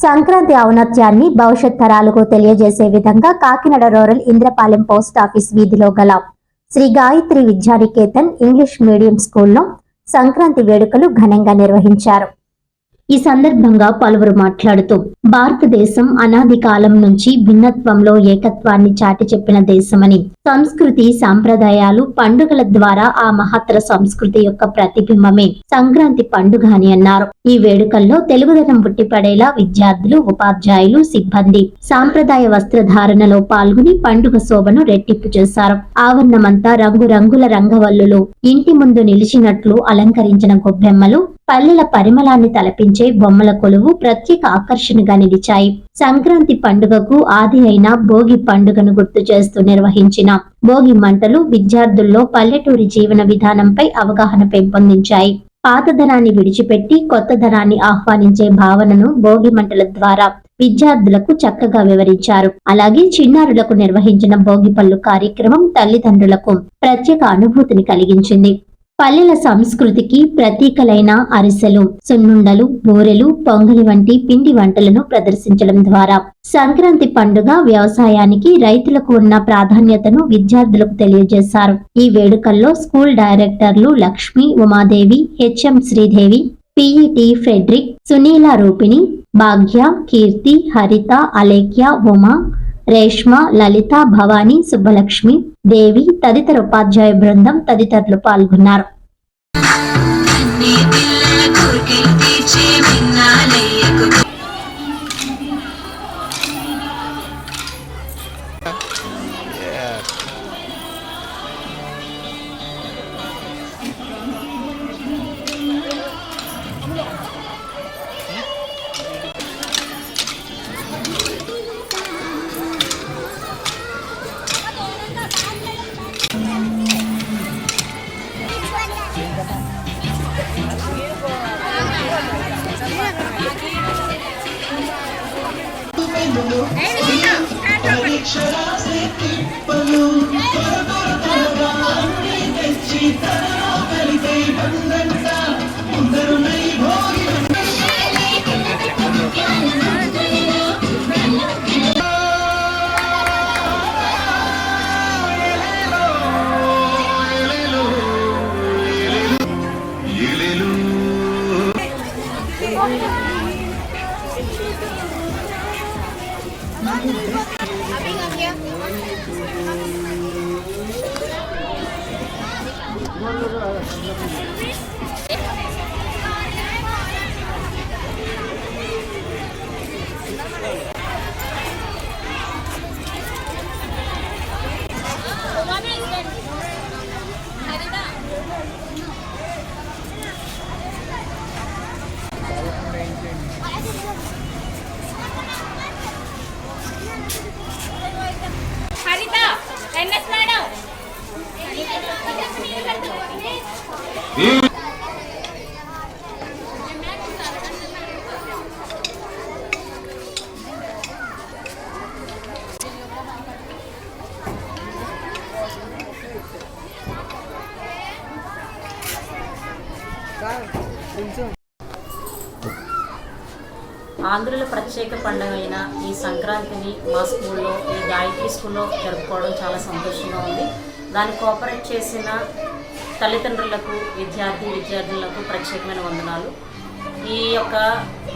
సంక్రాంతి ఔన్నత్యాన్ని భవిష్యత్ తరాలకు తెలియజేసే విధంగా Kakinada rural Indrapalem post office వీధిలో గల శ్రీ గాయత్రి విద్యానికేతన్ ఇంగ్లీష్ మీడియం స్కూల్లో సంక్రాంతి వేడుకలు ఘనంగా నిర్వహించారు. ఈ సందర్భంగా పలువురు మాట్లాడుతూ భారతదేశం అనాది కాలం నుంచి భిన్నత్వంలో ఏకత్వాన్ని చాటి చెప్పిన దేశమని, సంస్కృతి సాంప్రదాయాలు పండుగల ద్వారా ఆ మహత్తర సంస్కృతి యొక్క ప్రతిబింబమే సంక్రాంతి పండుగ అని అన్నారు. ఈ వేడుకల్లో తెలుగుదనం పుట్టిపడేలా విద్యార్థులు, ఉపాధ్యాయులు, సిబ్బంది సాంప్రదాయ వస్త్రధారణలో పాల్గొని పండుగ శోభను రెట్టింపు చేశారు. ఆవరణమంతా రంగురంగుల రంగవల్లులు, ఇంటి ముందు నిలిచినట్లు అలంకరించిన గొబ్బెమ్మలు, పల్లెల పరిమళాన్ని తలపించే బొమ్మల కొలువు ప్రత్యేక ఆకర్షణగా నిలిచాయి. సంక్రాంతి పండుగకు ఆది అయిన భోగి పండుగను గుర్తు చేస్తూ నిర్వహించిన భోగి మంటలు విద్యార్థుల్లో పల్లెటూరి జీవన విధానంపై అవగాహన పెంపొందించాయి. పాతదనాన్ని విడిచిపెట్టి కొత్తదనాన్ని ఆహ్వానించే భావనను భోగి మంటల ద్వారా విద్యార్థులకు చక్కగా వివరించారు. అలాగే చిన్నారులకు నిర్వహించిన భోగి పళ్ళు కార్యక్రమం తల్లిదండ్రులకు ప్రత్యేక అనుభూతిని కలిగించింది. పల్లెల సంస్కృతికి ప్రతీకలైన అరిసెలు, సున్నుండలు, బూరెలు, పొంగలి వంటి పిండి వంటలను ప్రదర్శించడం ద్వారా సంక్రాంతి పండుగ వ్యవసాయానికి, రైతులకు ఉన్న ప్రాధాన్యతను విద్యార్థులకు తెలియజేశారు. ఈ వేడుకల్లో స్కూల్ డైరెక్టర్లు Lakshmi, Umadevi, HM Sridevi, PET Friedrich, Sunila రూపిణి, భాగ్య, కీర్తి, హరిత, అలేఖ్య, ఉమా, రేష్మ, లలిత, భవానీ, సుబ్బలక్ష్మి, దేవి తదితర ఉపాధ్యాయ బృందం తదితరులు పాల్గొన్నారు. ఆంధ్రుల ప్రత్యేక పండుగ అయిన ఈ సంక్రాంతిని మా స్కూల్లో, ఈ గాయత్రి స్కూల్లో జరుపుకోవడం చాలా సంతోషంగా ఉంది. దాన్ని కోఆపరేట్ చేసిన తల్లిదండ్రులకు, విద్యార్థులకు ప్రత్యేకమైన వందనాలు. ఈ యొక్క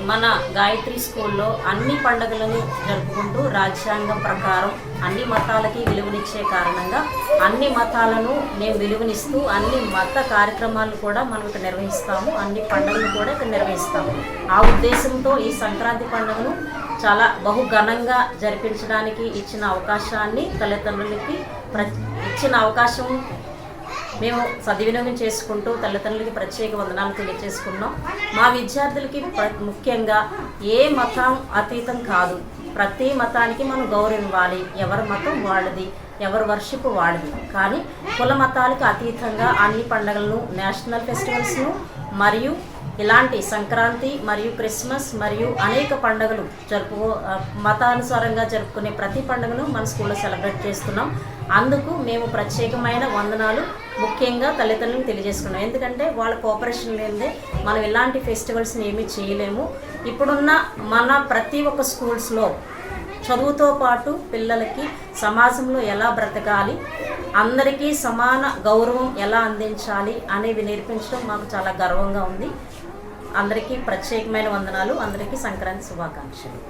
మన గాయత్రి స్కూల్లో అన్ని పండుగలను జరుపుకుంటూ రాజ్యాంగం ప్రకారం అన్ని మతాలకి విలువనిచ్చే కారణంగా అన్ని మతాలను మేము విలువనిస్తూ అన్ని మత కార్యక్రమాలను కూడా మనం ఇక్కడ నిర్వహిస్తాము. అన్ని పండుగలు కూడా ఇక్కడ నిర్వహిస్తాము. ఆ ఉద్దేశంతో ఈ సంక్రాంతి పండుగను చాలా బహుఘనంగా జరిపించడానికి ఇచ్చిన అవకాశాన్ని తల్లిదండ్రులకి ఇచ్చిన అవకాశం మేము సద్వినియోగం చేసుకుంటూ తల్లిదండ్రులకి ప్రత్యేక వందనాలు తెలియజేసుకున్నాం. మా విద్యార్థులకి ముఖ్యంగా ఏ మతం అతీతం కాదు, ప్రతి మతానికి మనం గౌరవం ఇవ్వాలి. ఎవరి మతం వాళ్ళది, ఎవరి వర్షిప్ వాళ్ళది. కానీ కుల మతాలకు అతీతంగా అన్ని పండుగలను, నేషనల్ ఫెస్టివల్స్ను మరియు ఇలాంటి సంక్రాంతి మరియు క్రిస్మస్ మరియు అనేక పండుగలు మతానుసారంగా జరుపుకునే ప్రతి పండుగను మన స్కూల్లో సెలబ్రేట్ చేస్తున్నాం. అందుకు మేము ప్రత్యేకమైన వందనాలు ముఖ్యంగా తల్లిదండ్రులకు తెలియజేసుకున్నాం. ఎందుకంటే వాళ్ళ కోఆపరేషన్ లేనిదే మనం ఇలాంటి ఫెస్టివల్స్ని ఏమీ చేయలేము. ఇప్పుడున్న మన ప్రతి ఒక్క స్కూల్స్లో చదువుతో పాటు పిల్లలకి సమాజంలో ఎలా బ్రతకాలి, అందరికీ సమాన గౌరవం ఎలా అందించాలి అనేవి నేర్పించడం మాకు చాలా గర్వంగా ఉంది. అందరికీ ప్రత్యేకమైన వందనాలు. అందరికీ సంక్రాంతి శుభాకాంక్షలు.